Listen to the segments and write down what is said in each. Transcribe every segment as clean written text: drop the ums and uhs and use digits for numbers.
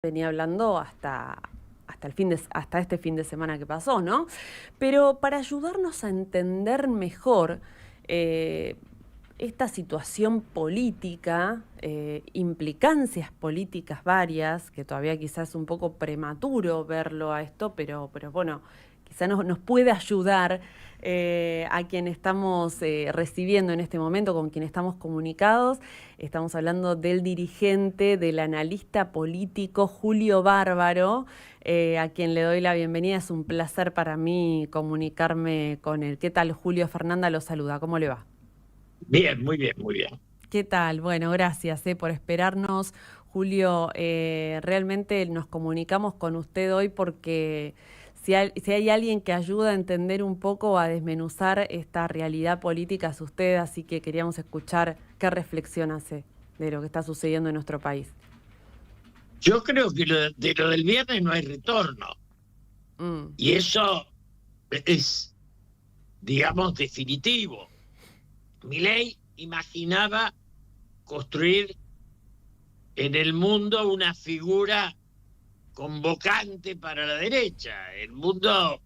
venía hablando hasta este fin de semana que pasó, ¿no? Pero para ayudarnos a entender mejor eh, esta situación política, implicancias políticas varias, que todavía quizás es un poco prematuro verlo a esto, pero bueno, quizás nos puede ayudar a quien estamos recibiendo en este momento, con quien estamos comunicados. Estamos hablando del dirigente, del analista político Julio Bárbaro, a quien le doy la bienvenida. Es un placer para mí comunicarme con él. ¿Qué tal, Julio? Fernanda lo saluda. ¿Cómo le va? Bien, muy bien, muy bien. ¿Qué tal? Bueno, gracias por esperarnos. Julio, realmente nos comunicamos con usted hoy porque si hay alguien que ayuda a entender un poco, a desmenuzar esta realidad política, es usted, así que queríamos escuchar qué reflexión hace de lo que está sucediendo en nuestro país. Yo creo que de lo del viernes no hay retorno. Mm, Y eso es, digamos, definitivo. Milei imaginaba construir en el mundo una figura convocante para la derecha. El mundo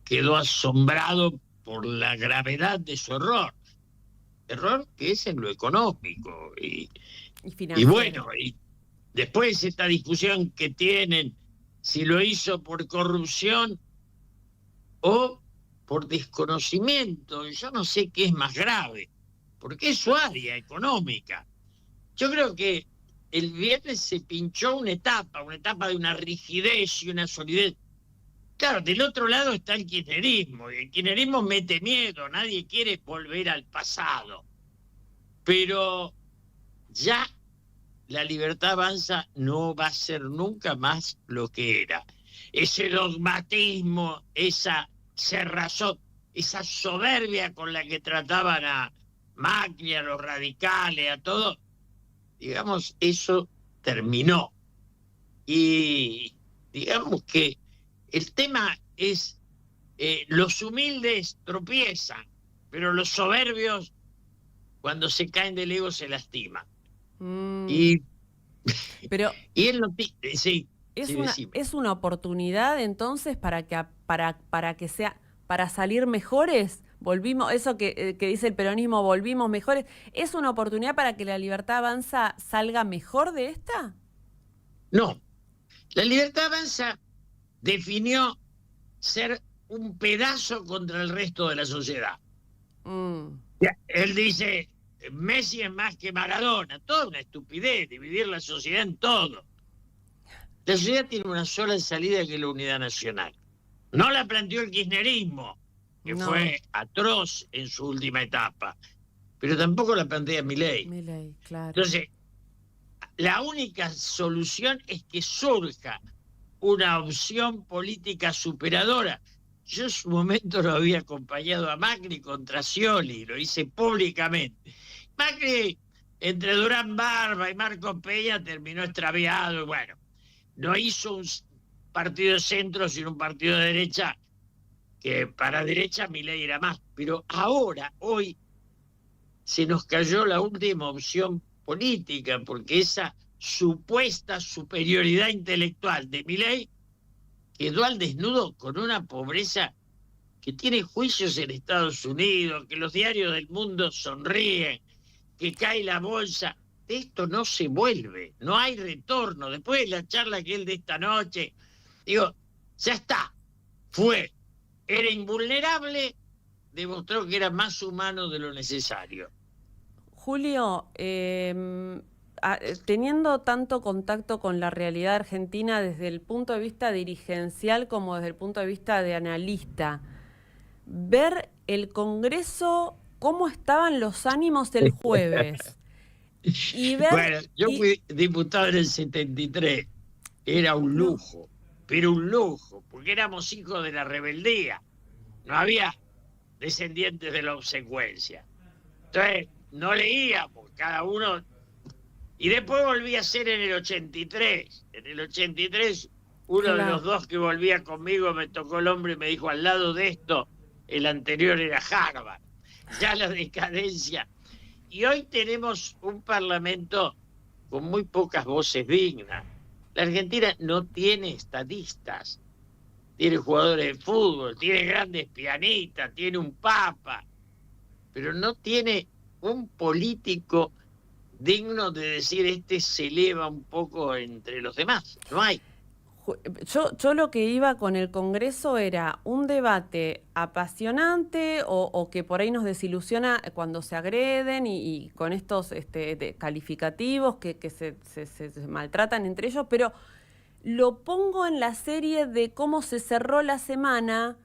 quedó asombrado por la gravedad de su error. Error que es en lo económico. y Y financiero. bueno, y después esta discusión que tienen, si lo hizo por corrupción o por desconocimiento, yo no sé qué es más grave, porque es su área económica. Yo creo que el viernes se pinchó una etapa de una rigidez y una solidez. Claro, del otro lado está el kirchnerismo, y el kirchnerismo mete miedo, nadie quiere volver al pasado, pero ya la Libertad Avanza no va a ser nunca más lo que era. Ese dogmatismo, esa cerrazón, esa soberbia con la que trataban a Macri, a los radicales, a todos, digamos, eso terminó. Y digamos que el tema es, los humildes tropiezan, pero los soberbios, cuando se caen del ego, se lastiman. Mm, Y, pero y él no, sí, sí, es decime. es una oportunidad entonces para que sea, para salir mejores. Volvimos, eso que dice el peronismo, volvimos mejores. ¿Es una oportunidad para que la Libertad Avanza salga mejor de esta? No, la Libertad Avanza definió ser un pedazo contra el resto de la sociedad. Mm, Ya, él dice, Messi es más que Maradona, toda una estupidez, dividir la sociedad en todo. La sociedad tiene una sola salida que es la unidad nacional. No la planteó el kirchnerismo, que no, fue atroz en su última etapa, pero tampoco la plantea Milei. Milei, claro. Entonces, la única solución es que surja una opción política superadora. Yo en su momento lo había acompañado a Macri contra Scioli, lo hice públicamente. Macri, entre Durán Barba y Marco Peña, terminó extraviado y bueno, no hizo un partido de centro, sino un partido de derecha, que para derecha Milei era más. Pero ahora, hoy, se nos cayó la última opción política, porque esa supuesta superioridad intelectual de Milei quedó al desnudo con una pobreza que tiene juicios en Estados Unidos, que los diarios del mundo sonríen, que cae la bolsa. De esto no se vuelve, no hay retorno. Después de la charla que él de esta noche, digo, ya está, fue, era invulnerable, demostró que era más humano de lo necesario. Julio, teniendo tanto contacto con la realidad argentina desde el punto de vista dirigencial como desde el punto de vista de analista, ver el Congreso, cómo estaban los ánimos el jueves y ver, Bueno, yo y fui diputado en el 73, era un no, lujo, pero un lujo, porque éramos hijos de la rebeldía, no había descendientes de la obsecuencia. Entonces, no leíamos, cada uno. Y después volví a ser en el 83. En el 83, uno de los claro. dos que volvía conmigo me tocó el hombro y me dijo, al lado de esto, el anterior era Harvard. Ya la decadencia. Y hoy tenemos un parlamento con muy pocas voces dignas. La Argentina no tiene estadistas, tiene jugadores de fútbol, tiene grandes pianistas, tiene un papa, pero no tiene un político digno de decir este se eleva un poco entre los demás. No hay. Yo lo que iba con el Congreso era un debate apasionante o que por ahí nos desilusiona cuando se agreden y con estos calificativos que se maltratan entre ellos, pero lo pongo en la serie de cómo se cerró la semana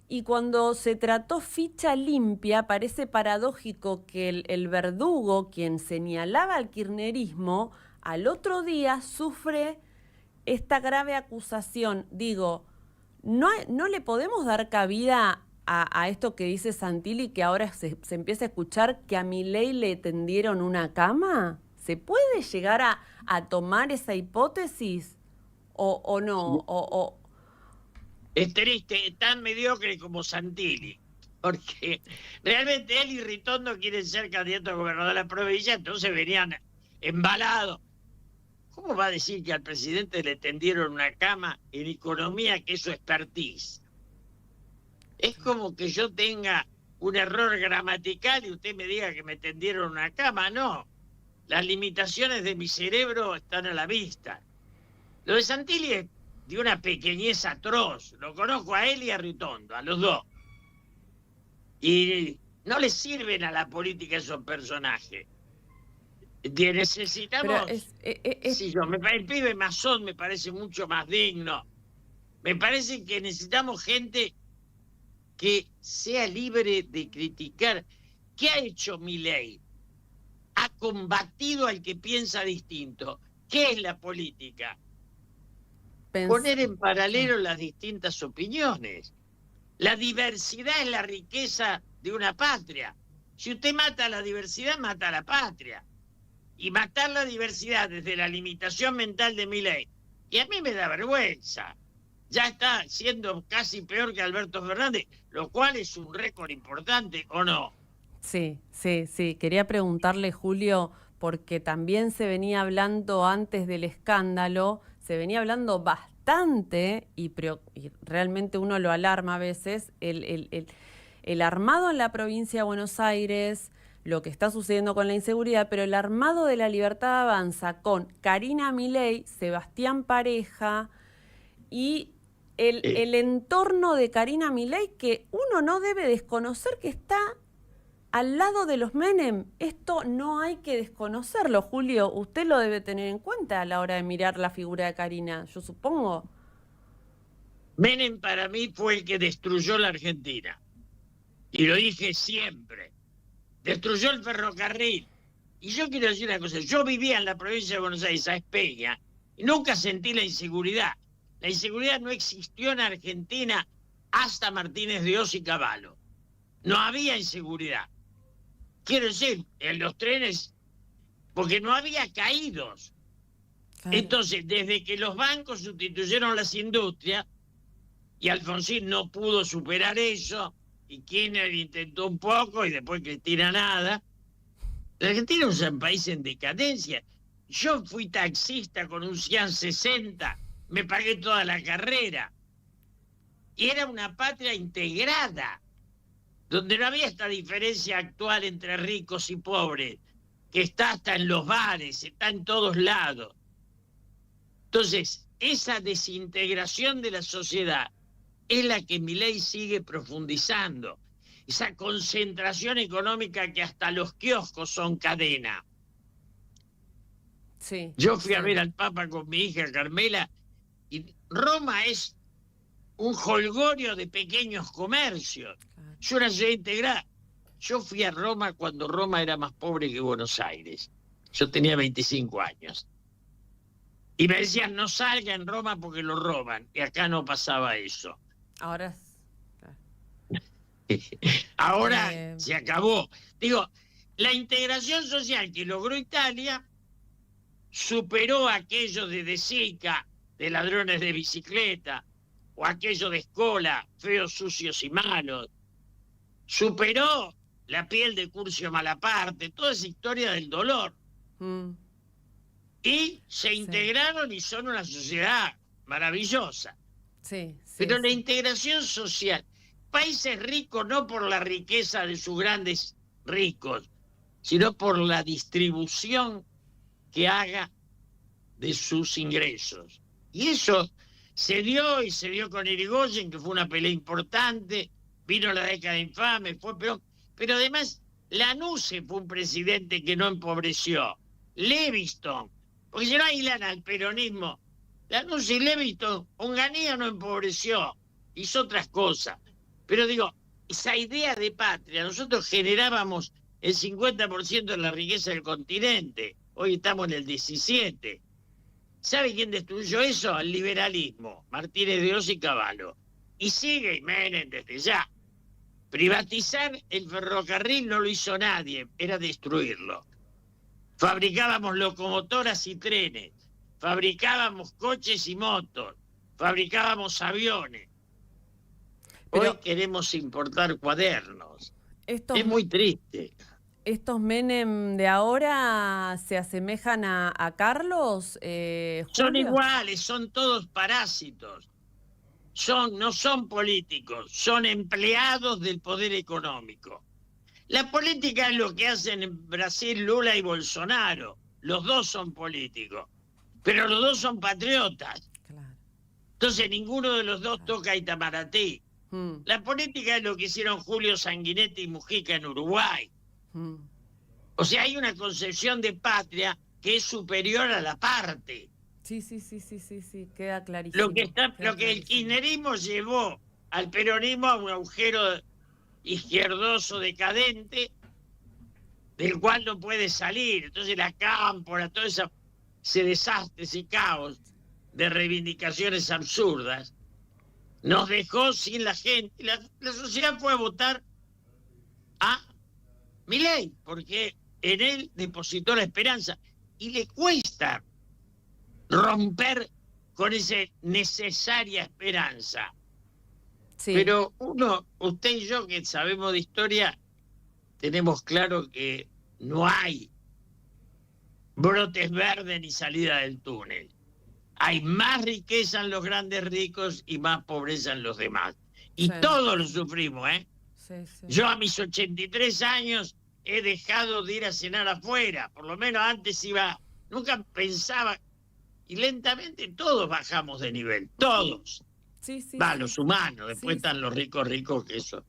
y cuando se trató ficha limpia, parece paradójico que el verdugo, quien señalaba al kirchnerismo, al otro día sufre esta grave acusación. Digo, no le podemos dar cabida a esto que dice Santilli, que ahora se empieza a escuchar que a Milei le tendieron una cama. ¿Se puede llegar a tomar esa hipótesis o no? Es triste, tan mediocre como Santilli, porque realmente él y Ritondo quieren ser candidatos a gobernador de la provincia, entonces venían embalados. ¿Cómo va a decir que al presidente le tendieron una cama en economía, que es su expertise? Es como que yo tenga un error gramatical y usted me diga que me tendieron una cama. No, las limitaciones de mi cerebro están a la vista. Lo de Santilli es de una pequeñez atroz. Lo conozco a él y a Ritondo, a los dos. Y no le sirven a la política esos personajes. Necesitamos... el pibe Masón me parece mucho más digno. Me parece que necesitamos gente que sea libre de criticar. ¿Qué ha hecho Milei? Ha combatido al que piensa distinto. ¿Qué es la política? Poner en paralelo las distintas opiniones. La diversidad es la riqueza de una patria. Si usted mata a la diversidad, mata a la patria. Y matar la diversidad desde la limitación mental de Milei, y a mí me da vergüenza. Ya está siendo casi peor que Alberto Fernández, lo cual es un récord importante, ¿o no? Sí. Quería preguntarle, Julio, porque también se venía hablando antes del escándalo, se venía hablando bastante, y realmente uno lo alarma a veces, el armado en la provincia de Buenos Aires, lo que está sucediendo con la inseguridad, pero el armado de la Libertad Avanza con Karina Milei, Sebastián Pareja y el entorno de Karina Milei, que uno no debe desconocer que está al lado de los Menem. Esto no hay que desconocerlo, Julio. Usted lo debe tener en cuenta a la hora de mirar la figura de Karina, yo supongo. Menem para mí fue el que destruyó la Argentina. Y lo dije siempre. Destruyó el ferrocarril. Y yo quiero decir una cosa. Yo vivía en la provincia de Buenos Aires, a Espeña, y nunca sentí la inseguridad. La inseguridad no existió en Argentina hasta Martínez de Oz y Cavallo. No había inseguridad. Quiero decir, en los trenes, porque no había caídos. Claro. Entonces, desde que los bancos sustituyeron las industrias, y Alfonsín no pudo superar eso, y Kirchner intentó un poco, y después Cristina nada, la Argentina es un país en decadencia. Yo fui taxista con un Cian 60, me pagué toda la carrera, y era una patria integrada, donde no había esta diferencia actual entre ricos y pobres, que está hasta en los bares, está en todos lados. Entonces, esa desintegración de la sociedad es la que Milei sigue profundizando. Esa concentración económica que hasta los kioscos son cadena. Sí, yo fui a ver al Papa con mi hija Carmela, y Roma es un jolgorio de pequeños comercios. Yo era ciudad integrada. Yo fui a Roma cuando Roma era más pobre que Buenos Aires. Yo tenía 25 años. Y me decían, no salga en Roma porque lo roban. Y acá no pasaba eso. Ahora Ahora se acabó. Digo, la integración social que logró Italia superó aquello de Sica, de ladrones de bicicleta, o aquello de Escola, feos, sucios y malos. Superó la piel de Curcio Malaparte, toda esa historia del dolor. y se integraron y son una sociedad maravillosa. Sí, Pero la integración social, países ricos no por la riqueza de sus grandes ricos, sino por la distribución que haga de sus ingresos. Y eso se dio, y se dio con Irigoyen, que fue una pelea importante, vino la década infame, pero además Lanusse fue un presidente que no empobreció, Levingston, porque si no aislan al peronismo, Lanusse y Levingston, Onganía no empobreció, hizo otras cosas, pero digo, esa idea de patria, nosotros generábamos el 50% de la riqueza del continente, hoy estamos en el 17%. ¿Sabe quién destruyó eso? El liberalismo, Martínez de Oz y Cavallo. Y sigue Menem desde ya. Privatizar el ferrocarril no lo hizo nadie, era destruirlo. Fabricábamos locomotoras y trenes, fabricábamos coches y motos, fabricábamos aviones. Hoy queremos importar cuadernos. Es muy triste. ¿Estos Menem de ahora se asemejan a Carlos? Son iguales, son todos parásitos. No son políticos, son empleados del poder económico. La política es lo que hacen en Brasil Lula y Bolsonaro. Los dos son políticos, pero los dos son patriotas. Claro. Entonces ninguno de los dos toca Itamaraty. La política es lo que hicieron Julio Sanguinetti y Mujica en Uruguay. O sea, hay una concepción de patria que es superior a la parte. Sí, queda clarísimo. Lo que el kirchnerismo llevó al peronismo a un agujero izquierdoso decadente del cual no puede salir. Entonces la cámpora, todo ese desastre, ese caos de reivindicaciones absurdas, nos dejó sin la gente. La sociedad fue a votar a Milei, porque en él depositó la esperanza. Y le cuesta romper con esa necesaria esperanza. Sí. Pero usted y yo que sabemos de historia, tenemos claro que no hay brotes verdes ni salida del túnel. Hay más riqueza en los grandes ricos y más pobreza en los demás. Y todos lo sufrimos, ¿eh? Yo a mis 83 años he dejado de ir a cenar afuera. Por lo menos antes nunca pensaba. Y lentamente todos bajamos de nivel, todos. Los humanos, después están los ricos que eso.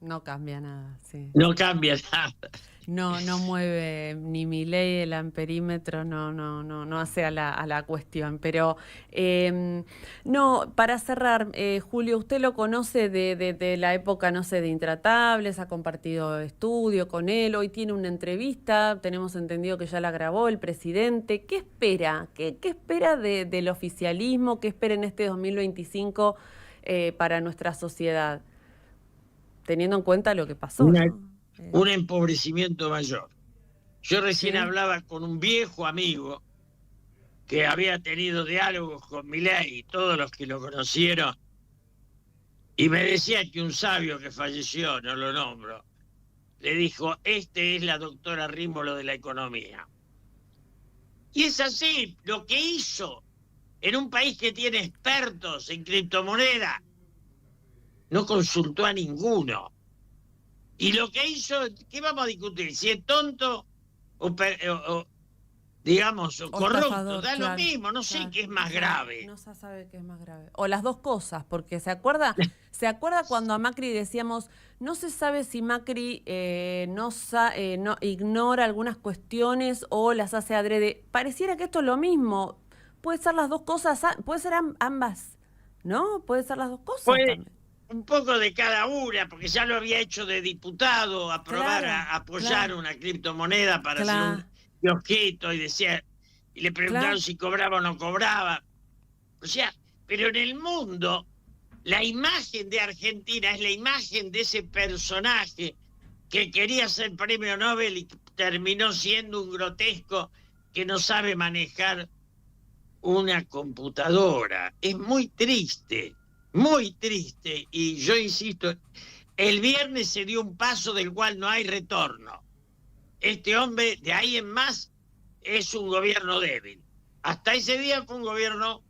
No cambia nada, No cambia nada. No mueve ni Milei el amperímetro, no hace a la cuestión. Pero para cerrar, Julio, usted lo conoce de la época, no sé, de Intratables, ha compartido estudio con él, hoy tiene una entrevista, tenemos entendido que ya la grabó el presidente. ¿Qué espera? ¿Qué espera del oficialismo? ¿Qué espera en este 2025 para nuestra sociedad? Teniendo en cuenta lo que pasó, ¿no? Un empobrecimiento mayor. Yo recién hablaba con un viejo amigo que había tenido diálogos con Milei y todos los que lo conocieron, y me decía que un sabio que falleció, no lo nombro, le dijo, es la doctora Rímolo de la economía. Y es así, lo que hizo en un país que tiene expertos en criptomonedas, no consultó a ninguno. Y lo que hizo, ¿qué vamos a discutir? Si es tonto o corrupto, lo mismo, no sé qué es más grave. No se sabe qué es más grave. O las dos cosas, porque ¿se acuerda cuando a Macri decíamos, no se sabe si Macri no ignora algunas cuestiones o las hace adrede? Pareciera que esto es lo mismo. Puede ser las dos cosas, puede ser ambas, ¿no? Puede ser las dos cosas también. Un poco de cada una, porque ya lo había hecho de diputado, apoyar una criptomoneda para hacer un kiosquito y le preguntaron si cobraba o no cobraba. O sea, pero en el mundo, la imagen de Argentina es la imagen de ese personaje que quería ser premio Nobel y terminó siendo un grotesco que no sabe manejar una computadora. Es muy triste. Muy triste, y yo insisto, el viernes se dio un paso del cual no hay retorno. Este hombre, de ahí en más, es un gobierno débil. Hasta ese día fue un gobierno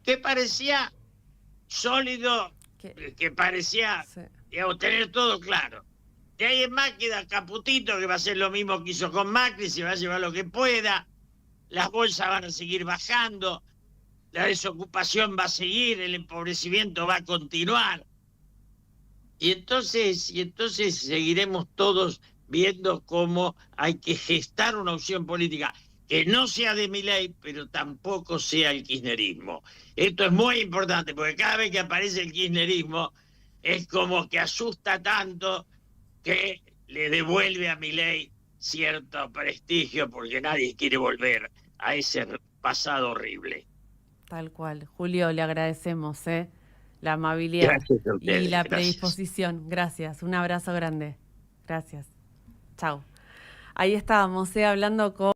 que parecía sólido, que parecía, Sí. digamos, tener todo claro. De ahí en más queda Caputito, que va a hacer lo mismo que hizo con Macri, se va a llevar lo que pueda, las bolsas van a seguir bajando, la desocupación va a seguir, el empobrecimiento va a continuar. Y entonces seguiremos todos viendo cómo hay que gestar una opción política que no sea de Milei, pero tampoco sea el kirchnerismo. Esto es muy importante, porque cada vez que aparece el kirchnerismo es como que asusta tanto que le devuelve a Milei cierto prestigio, porque nadie quiere volver a ese pasado horrible. Tal cual. Julio, le agradecemos, la amabilidad Gracias a y ustedes, la gracias. predisposición. Gracias. Un abrazo grande. Gracias. Chao. Ahí estábamos, hablando con